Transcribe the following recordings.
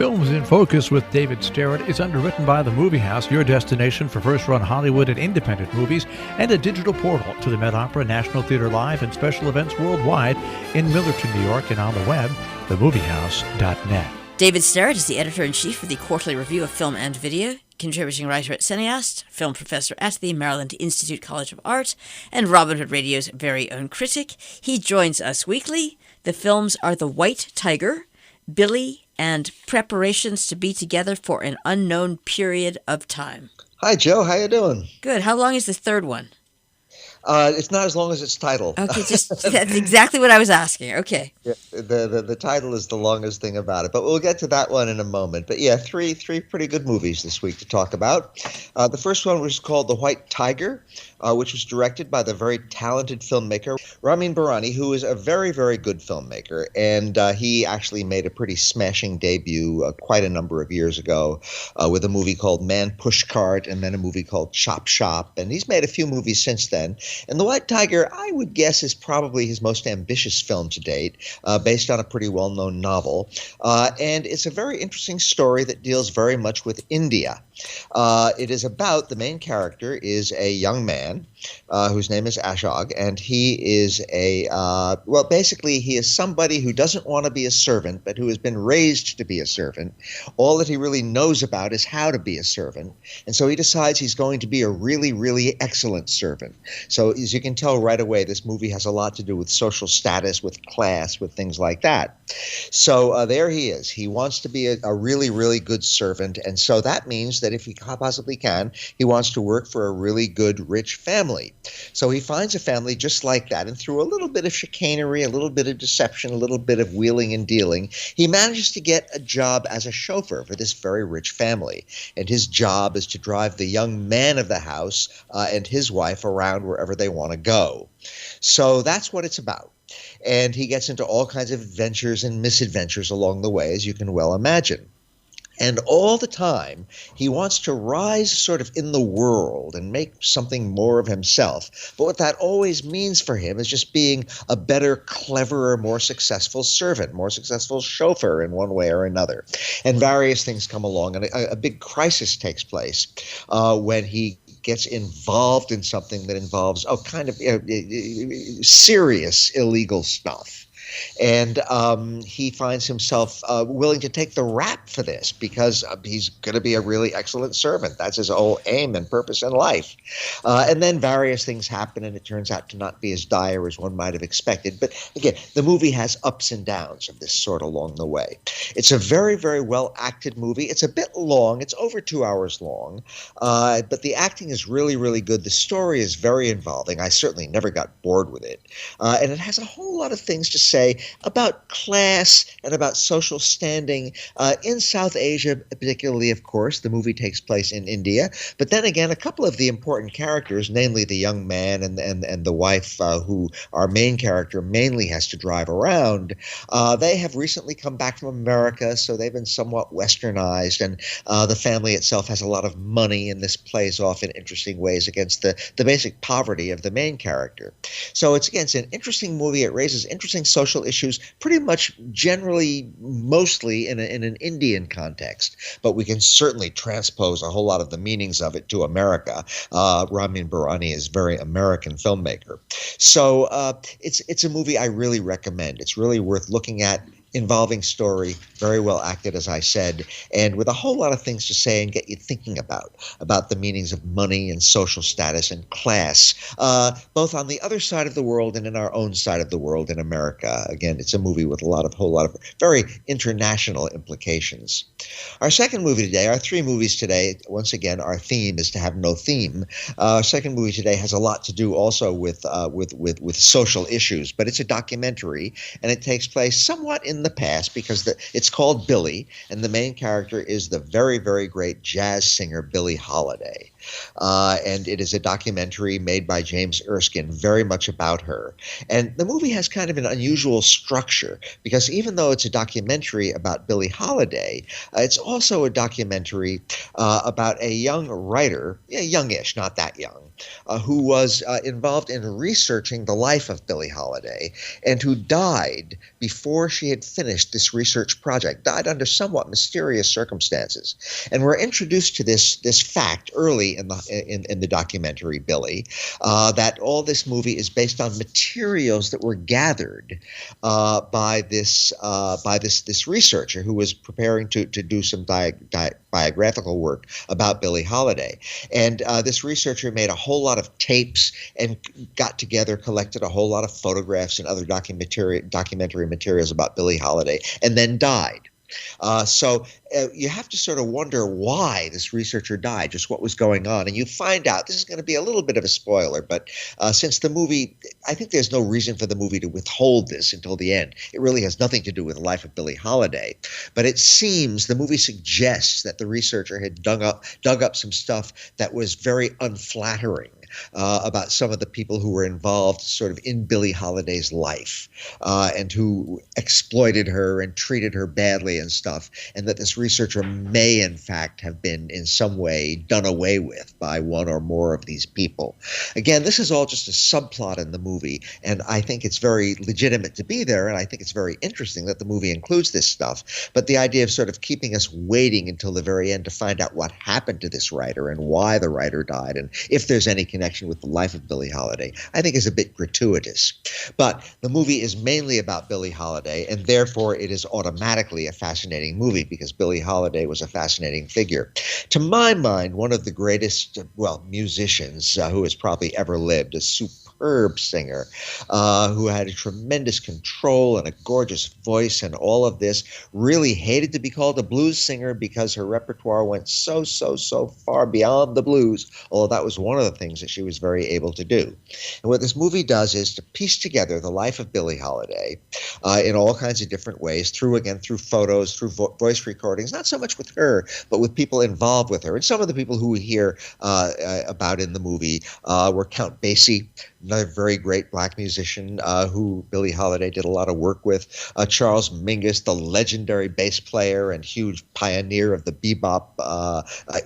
Films in Focus with David Sterritt is underwritten by The Movie House, your destination for first-run Hollywood and independent movies, and a digital portal to the Met Opera, National Theatre Live, and special events worldwide in Millerton, New York, and on the web, themoviehouse.net. David Sterritt is the editor-in-chief for the Quarterly Review of Film and Video, contributing writer at Cineast, film professor at the Maryland Institute College of Art, and Robin Hood Radio's very own critic. He joins us weekly. The films are The White Tiger, Billie, and Preparations to Be Together for an Unknown Period of Time. Hi, Joe. How you doing? Good. How long is the third one? It's not as long as its title. Okay, that's exactly what I was asking. Okay. Yeah, the title is the longest thing about it, but we'll get to that one in a moment. But yeah, three pretty good movies this week to talk about. The first one was called The White Tiger, which was directed by the very talented filmmaker Ramin Bahrani, who is a very, very good filmmaker, and he actually made a pretty smashing debut quite a number of years ago with a movie called Man Pushcart and then a movie called Chop Shop, and he's made a few movies since then. And The White Tiger, I would guess, is probably his most ambitious film to date, based on a pretty well-known novel. And it's a very interesting story that deals very much with India. It is about, the main character is a young man whose name is Ashog, and he is basically he is somebody who doesn't want to be a servant, but who has been raised to be a servant. All that he really knows about is how to be a servant, and so he decides he's going to be a really, really excellent servant. So as you can tell right away, this movie has a lot to do with social status, with class, with things like that. So there he is. He wants to be a really, really good servant, and so that means that if he possibly can, he wants to work for a really good, rich family. So he finds a family just like that, and through a little bit of chicanery, a little bit of deception, a little bit of wheeling and dealing, he manages to get a job as a chauffeur for this very rich family. And his job is to drive the young man of the house and his wife around wherever they want to go. So that's what it's about. And he gets into all kinds of adventures and misadventures along the way, as you can well imagine. And all the time, he wants to rise sort of in the world and make something more of himself. But what that always means for him is just being a better, cleverer, more successful servant, more successful chauffeur in one way or another. And various things come along, and a big crisis takes place when he gets involved in something that involves serious illegal stuff. And he finds himself willing to take the rap for this because he's going to be a really excellent servant. That's his whole aim and purpose in life. And then various things happen, and it turns out to not be as dire as one might have expected. But again, the movie has ups and downs of this sort along the way. It's a very, very well-acted movie. It's a bit long. It's over 2 hours long. But the acting is really, really good. The story is very involving. I certainly never got bored with it. And it has a whole lot of things to say about class and about social standing in South Asia, particularly, of course. The movie takes place in India. But then again, a couple of the important characters, namely the young man and the wife, who our main character mainly has to drive around, they have recently come back from America, so they've been somewhat westernized, and the family itself has a lot of money, and this plays off in interesting ways against the basic poverty of the main character. So it's an interesting movie. It raises interesting social issues, pretty much generally, mostly in an Indian context, but we can certainly transpose a whole lot of the meanings of it to America. Ramin Bahrani is a very American filmmaker. So it's a movie I really recommend. It's really worth looking at. Involving story, very well acted, as I said, and with a whole lot of things to say and get you thinking about the meanings of money and social status and class, both on the other side of the world and in our own side of the world in America. Again, it's a movie with a whole lot of very international implications. Our second movie today, our three movies today, once again, our theme is to have no theme. Our second movie today has a lot to do also with social issues, but it's a documentary, and it takes place somewhat in the past because it's called Billie, and the main character is the very, very great jazz singer Billie Holiday. And it is a documentary made by James Erskine, very much about her. And the movie has kind of an unusual structure because even though it's a documentary about Billie Holiday, it's also a documentary about a young writer, youngish, not that young, who was involved in researching the life of Billie Holiday and who died before she had finished this research project, died under somewhat mysterious circumstances. And we're introduced to this fact early in the documentary, Billie, that all this movie is based on materials that were gathered by this researcher who was preparing to do some biographical work about Billie Holiday. And this researcher made a whole lot of tapes and collected a whole lot of photographs and other documentary materials about Billie Holiday, and then died. So you have to sort of wonder why this researcher died, just what was going on. And you find out, this is going to be a little bit of a spoiler, but since the movie, I think there's no reason for the movie to withhold this until the end. It really has nothing to do with the life of Billie Holiday. But it seems the movie suggests that the researcher had dug up some stuff that was very unflattering about some of the people who were involved sort of in Billie Holiday's life and who exploited her and treated her badly and stuff, and that this researcher may in fact have been in some way done away with by one or more of these people. Again, this is all just a subplot in the movie, and I think it's very legitimate to be there, and I think it's very interesting that the movie includes this stuff. But the idea of sort of keeping us waiting until the very end to find out what happened to this writer and why the writer died and if there's any connection with the life of Billie Holiday, I think is a bit gratuitous. But the movie is mainly about Billie Holiday, and therefore it is automatically a fascinating movie because Billie Holiday was a fascinating figure. To my mind, one of the greatest, musicians who has probably ever lived, a superb singer who had a tremendous control and a gorgeous voice and all of this, really hated to be called a blues singer because her repertoire went so far beyond the blues, although that was one of the things that she was very able to do. And what this movie does is to piece together the life of Billie Holiday in all kinds of different ways, through photos, through voice recordings, not so much with her, but with people involved with her. And some of the people who we hear about in the movie were Count Basie, another very great black musician who Billie Holiday did a lot of work with, Charles Mingus, the legendary bass player and huge pioneer of the bebop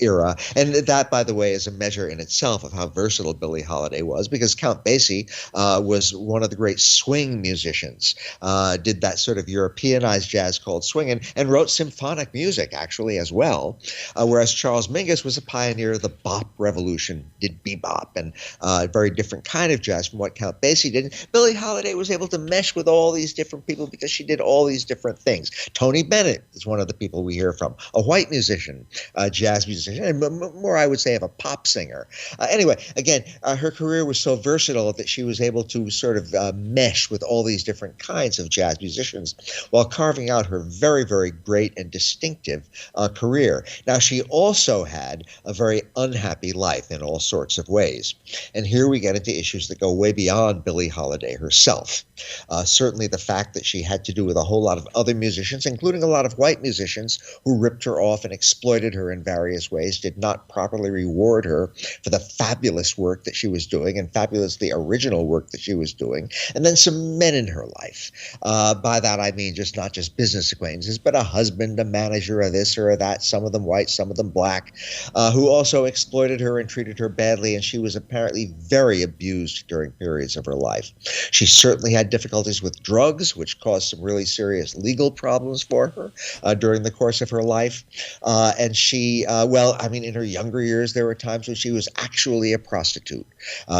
era. And that, by the way, is a measure in itself of how versatile Billie Holiday was, because Count Basie was one of the great swing musicians, did that sort of Europeanized jazz called swing, and wrote symphonic music, actually, as well, whereas Charles Mingus was a pioneer of the bop revolution, did bebop, and a very different kind of jazz from what Count Basie did. Billie Holiday was able to mesh with all these different people because she did all these different things. Tony Bennett is one of the people we hear from, a white musician, a jazz musician, and more, I would say, of a pop singer. Anyway, again, her career was so versatile that she was able to sort of mesh with all these different kinds of jazz musicians while carving out her very, very great and distinctive career. Now, she also had a very unhappy life in all sorts of ways. And here we get into issues that go way beyond Billie Holiday herself. Certainly the fact that she had to do with a whole lot of other musicians, including a lot of white musicians who ripped her off and exploited her in various ways, did not properly reward her for the fabulous work that she was doing and fabulously original work that she was doing. And then some men in her life. By that I mean not just business acquaintances, but a husband, a manager, or this or that, some of them white, some of them black, who also exploited her and treated her badly, and she was apparently very abused during periods of her life. She certainly had difficulties with drugs, which caused some really serious legal problems for her during the course of her life. And she, in her younger years, there were times when she was actually a prostitute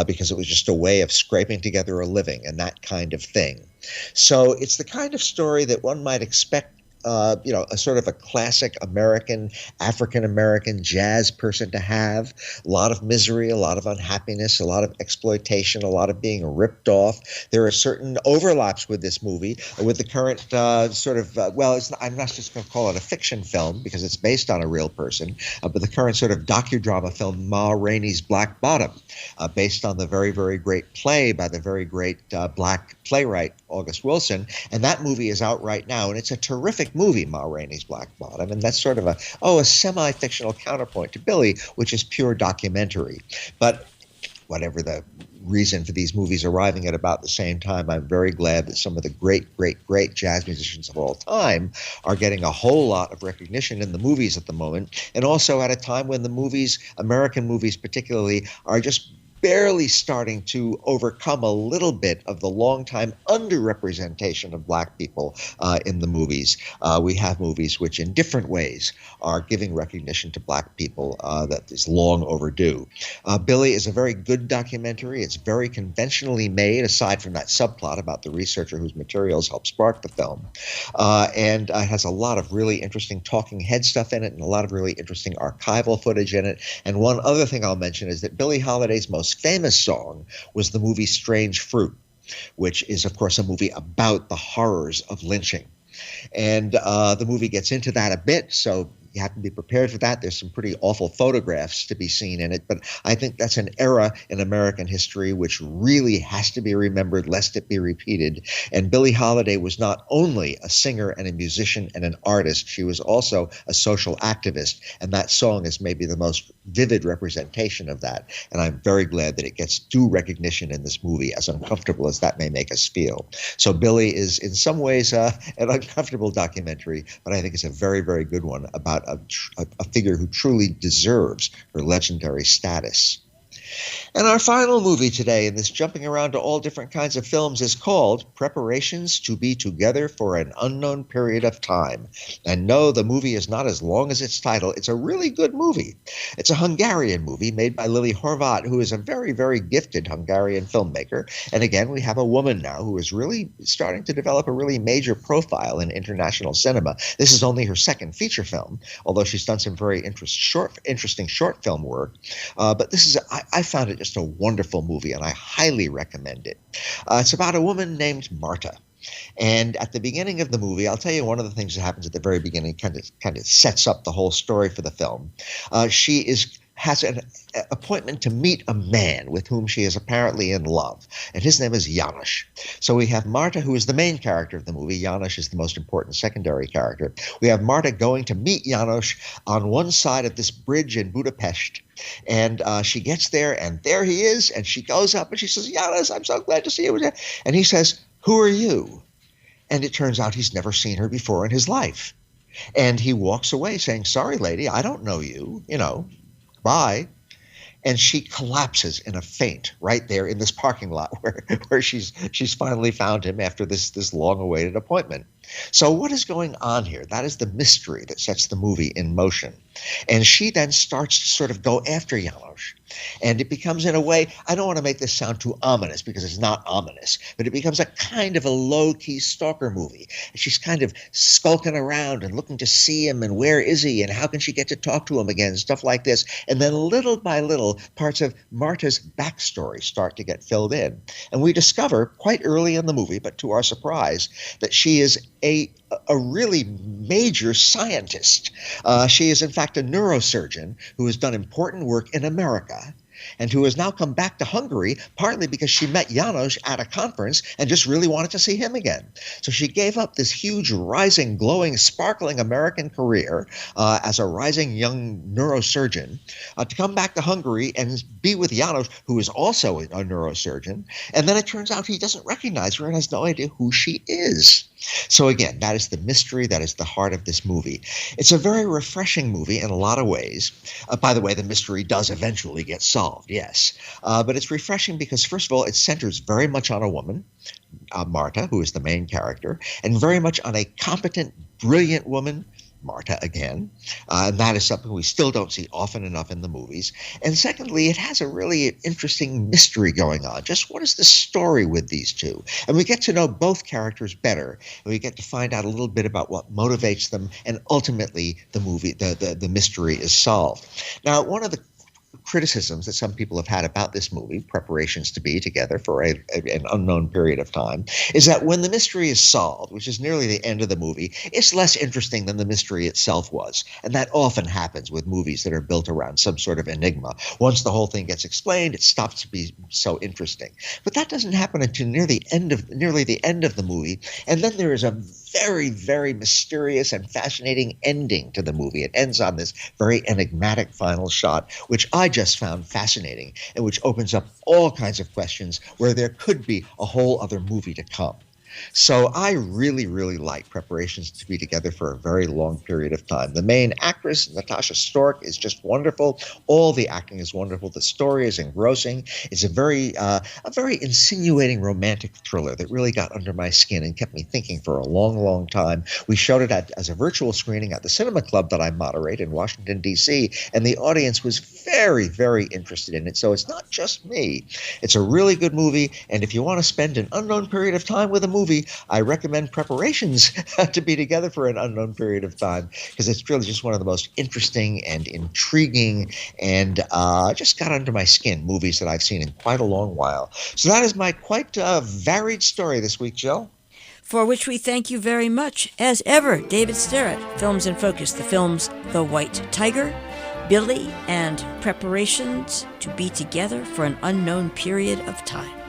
because it was just a way of scraping together a living and that kind of thing. So it's the kind of story that one might expect a sort of a classic African-American jazz person to have. A lot of misery, a lot of unhappiness, a lot of exploitation, a lot of being ripped off. There are certain overlaps with this movie, with the current I'm not just going to call it a fiction film because it's based on a real person, but the current sort of docudrama film Ma Rainey's Black Bottom, based on the very, very great play by the very great black playwright August Wilson, and that movie is out right now, and it's a terrific movie, Ma Rainey's Black Bottom, and that's sort of a semi-fictional counterpoint to Billie, which is pure documentary. But whatever the reason for these movies arriving at about the same time, I'm very glad that some of the great, great, great jazz musicians of all time are getting a whole lot of recognition in the movies at the moment, and also at a time when the movies, American movies particularly, are just barely starting to overcome a little bit of the longtime underrepresentation of black people in the movies. We have movies which in different ways are giving recognition to black people that is long overdue. Billie is a very good documentary. It's very conventionally made, aside from that subplot about the researcher whose materials helped spark the film. And has a lot of really interesting talking head stuff in it and a lot of really interesting archival footage in it. And one other thing I'll mention is that Billie Holiday's most famous song was the movie Strange Fruit, which is, of course, a movie about the horrors of lynching. And the movie gets into that a bit, so you have to be prepared for that. There's some pretty awful photographs to be seen in it, but I think that's an era in American history which really has to be remembered lest it be repeated. And Billie Holiday was not only a singer and a musician and an artist, she was also a social activist, and that song is maybe the most vivid representation of that. And I'm very glad that it gets due recognition in this movie, as uncomfortable as that may make us feel. So Billie is in some ways an uncomfortable documentary, but I think it's a very, very good one about a figure who truly deserves her legendary status. And our final movie today in this jumping around to all different kinds of films is called Preparations to Be Together for an Unknown Period of Time. And no, the movie is not as long as its title. It's a really good movie. It's a Hungarian movie made by Lili Horváth, who is a very, very gifted Hungarian filmmaker. And again, we have a woman now who is really starting to develop a really major profile in international cinema. This is only her second feature film, although she's done some very interesting short film work. But this is, I found it just a wonderful movie, and I highly recommend it. It's about a woman named Marta. And at the beginning of the movie, I'll tell you one of the things that happens at the very beginning kind of sets up the whole story for the film. She has an appointment to meet a man with whom she is apparently in love, and his name is János. So we have Marta, who is the main character of the movie. János is the most important secondary character. We have Marta going to meet János on one side of this bridge in Budapest, and she gets there, and there he is, and she goes up, and she says, János, I'm so glad to see you. And he says, who are you? And it turns out he's never seen her before in his life. And he walks away saying, sorry, lady, I don't know you, bye. And she collapses in a faint right there in this parking lot where she's finally found him after this long-awaited appointment. So what is going on here? That is the mystery that sets the movie in motion. And she then starts to sort of go after János. And it becomes, in a way, I don't want to make this sound too ominous because it's not ominous, but it becomes a kind of a low-key stalker movie. And she's kind of skulking around and looking to see him, and where is he, and how can she get to talk to him again, stuff like this. And then little by little, parts of Marta's backstory start to get filled in. And we discover quite early in the movie, but to our surprise, that she is a really major scientist. She is, in fact, a neurosurgeon who has done important work in America and who has now come back to Hungary, partly because she met János at a conference and just really wanted to see him again. So she gave up this huge, rising, glowing, sparkling American career as a rising young neurosurgeon to come back to Hungary and be with János, who is also a neurosurgeon. And then it turns out he doesn't recognize her and has no idea who she is. So again, that is the mystery, that is the heart of this movie. It's a very refreshing movie in a lot of ways. By the way, the mystery does eventually get solved, yes. But it's refreshing because, first of all, it centers very much on a woman, Marta, who is the main character, and very much on a competent, brilliant woman, Marta again. And that is something we still don't see often enough in the movies. And secondly, it has a really interesting mystery going on. Just what is the story with these two? And we get to know both characters better, and we get to find out a little bit about what motivates them, and ultimately the mystery is solved. Now, one of the criticisms that some people have had about this movie, Preparations to Be Together for an Unknown Period of Time, is that when the mystery is solved, which is nearly the end of the movie, it's less interesting than the mystery itself was. And that often happens with movies that are built around some sort of enigma. Once the whole thing gets explained, it stops to be so interesting. But that doesn't happen until nearly the end of the movie. And then there is a very, very mysterious and fascinating ending to the movie. It ends on this very enigmatic final shot, which I just found fascinating and which opens up all kinds of questions where there could be a whole other movie to come. So I really, really like Preparations to Be Together for a very long period of time. The main actress, Natasha Stork, is just wonderful. All the acting is wonderful. The story is engrossing. It's a very insinuating romantic thriller that really got under my skin and kept me thinking for a long, long time. We showed it as a virtual screening at the Cinema Club that I moderate in Washington, D.C., and the audience was very, very interested in it. So it's not just me. It's a really good movie, and if you want to spend an unknown period of time with a movie, I recommend Preparations to Be Together for an Unknown Period of Time, because it's really just one of the most interesting and intriguing and just got under my skin movies that I've seen in quite a long while. So that is my quite varied story this week, Jill. For which we thank you very much. As ever, David Sterritt, Films in Focus, the films The White Tiger, Billie, and Preparations to Be Together for an Unknown Period of Time.